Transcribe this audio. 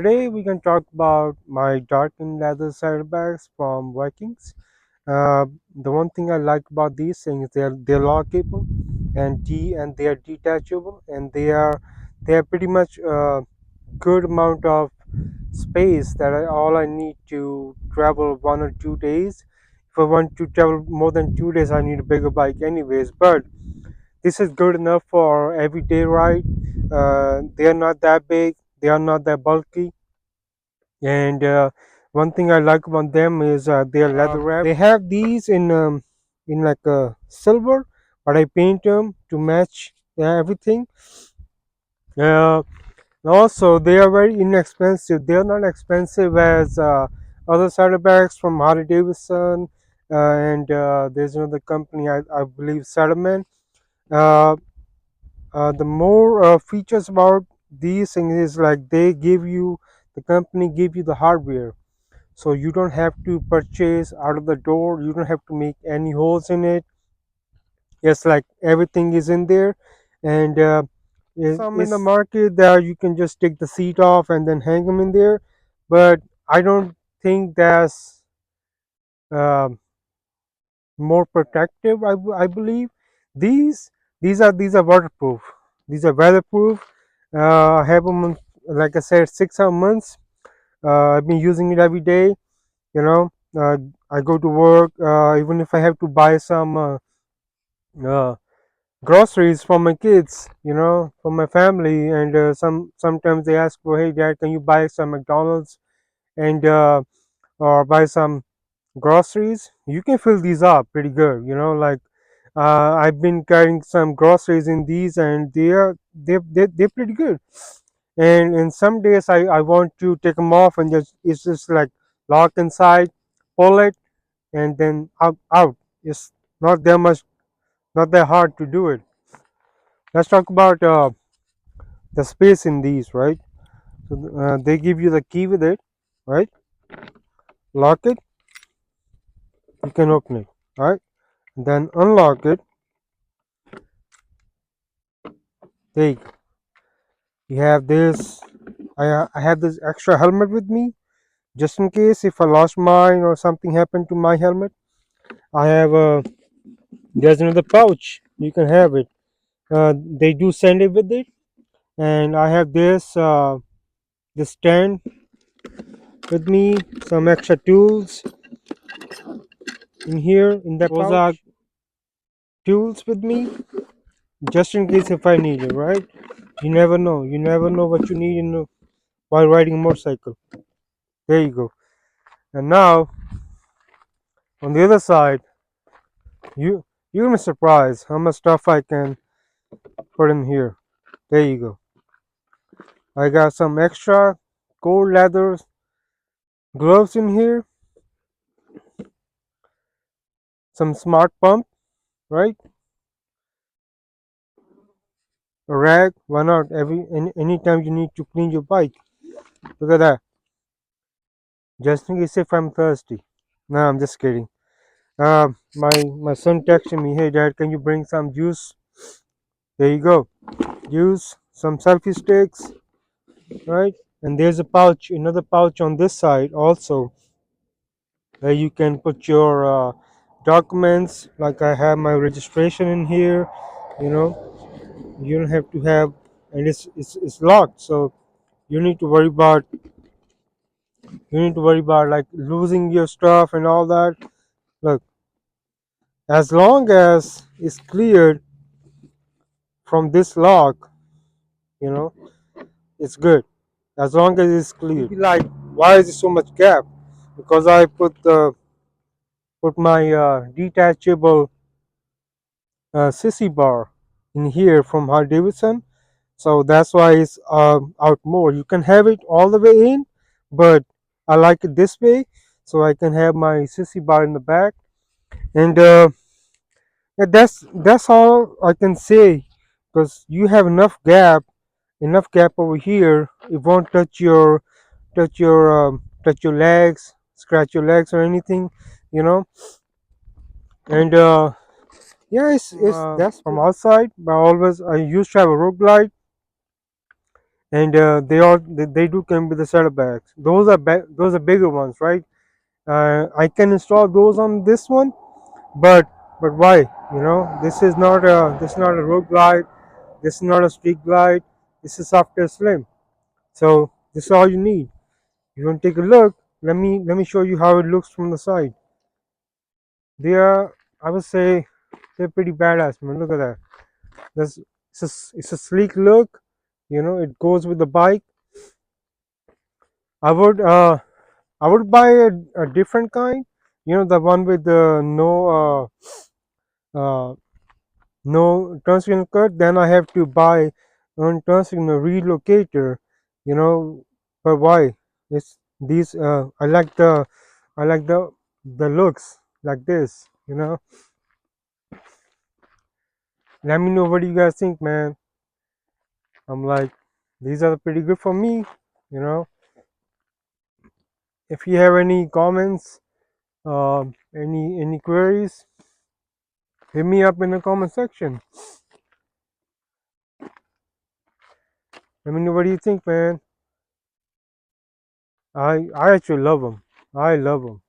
today we can talk about my Darkin leather saddlebags from Vikings. Uh, the one thing I like about these things, they're lockable and they are detachable, and they are pretty much a good amount of space that all I need to travel 1 or 2 days. If I want to travel more than 2 days, I need a bigger bike anyways. But this is good enough for everyday ride. They are not that big. They are not that bulky. And one thing I like about them is they are leather wrapped. They have these in like a silver, but I paint them to match everything. Uh, Also, they are very inexpensive. They are not expensive as other saddlebags from Harley-Davidson, and there's another company I believe Saddleman. Uh, the more features about these things is like the company give you the hardware, so you don't have to purchase out of the door. You don't have to make any holes in it. It's like everything is in there, and some in the market that you can just take the seat off and then hang them in there, but I don't think that's uh, more protective. I believe these these are waterproof. These are weatherproof. I have them like I said 6 months. I've been using it every day. You know, I go to work. Even if I have to buy some uh, groceries for my kids, for my family, and sometimes they ask for, hey dad, can you buy some McDonald's and or buy some groceries? You can fill these up pretty good. Like I've been carrying some groceries in these, and they're pretty good. And some days I want to take them off and just it's just like lock inside, pull it, and then out. It's not that much, not that hard to do it. Let's talk about the space in these, right? So they give you the key with it, right? Lock it, you can open it, right? Then unlock it. There you go. You have this. I have this extra helmet with me just in case if I lost mine or something happened to my helmet. I have a There's another pouch. You can have it. They do send it with it, and I have this stand with me. Some extra tools in here in that pouch. Those are tools with me just in case if I need it. Right? You never know. You never know what you need while riding a motorcycle. There you go. And now on the other side, you you're gonna be surprised how much stuff I can put in here. There you go. I got some extra gold leather gloves in here, some smart pump, right? A rag, why not? Anytime you need to clean your bike. Look at that. Just in case if I'm thirsty. No, I'm just kidding. My son texted me, hey dad, can you bring some juice? There you go. Juice, some selfie sticks, right? And there's a pouch, another pouch on this side also, where you can put your documents. Like I have my registration in here. You know, you don't have to have, and it's locked, so you need to worry about like losing your stuff and all that. Look, as long as it's cleared from this lock, you know, it's good. As long as it's cleared. Be like, why is there so much gap? Because I put my detachable sissy bar in here from Harley-Davidson, so that's why it's out more. You can have it all the way in, but I like it this way, so I can have my sissy bar in the back. And yeah, that's all I can say, because you have enough gap over here. It won't touch your legs, scratch your legs or anything, you know. And yeah, it's that's from outside. But I used to have a road glide, and they do come with the saddlebags. Those are bigger ones, right? I can install those on this one, but why? This is not a road glide. This is not a street glide. This is Softail Slim. So this is all you need. You want to take a look? Let me show you how it looks from the side. They are, I would say, they're pretty badass, man. Look at that. This it's a sleek look. It goes with the bike. I would I would buy a different kind. The one with the uh, no turn signal cut. Then I have to buy one turn signal relocator. You know, but why? It's these. I like the looks like this. Let me know what do you guys think, man. I'm like, these are pretty good for me. You know, if you have any comments, any queries, hit me up in the comment section. Let me know what do you think, man. I actually love them. I love them.